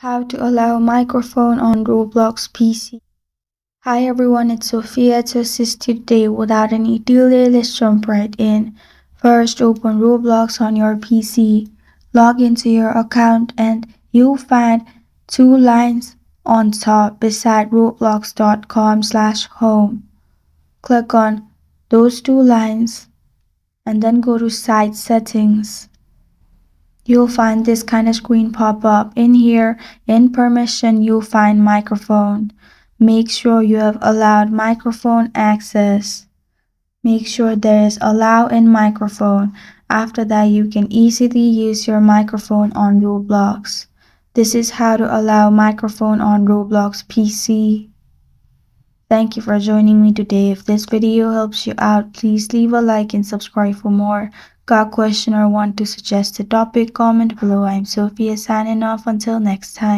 How to allow microphone on Roblox PC. Hi everyone, it's Sophia to assist you today. Without any delay, let's jump right in. First, open Roblox on your PC. Log into your account and you'll find two lines on top beside roblox.com/home. Click on those two lines and then go to Site Settings. You'll find this kind of screen pop up. In here, in permission, you'll find microphone. Make sure you have allowed microphone access. Make sure there is allow in microphone. After that, you can easily use your microphone on Roblox. This is how to allow microphone on Roblox PC. Thank you for joining me today. If this video helps you out, please leave a like and subscribe for more. Got a question or want to suggest a topic? Comment below. I'm Sophia signing off until next time.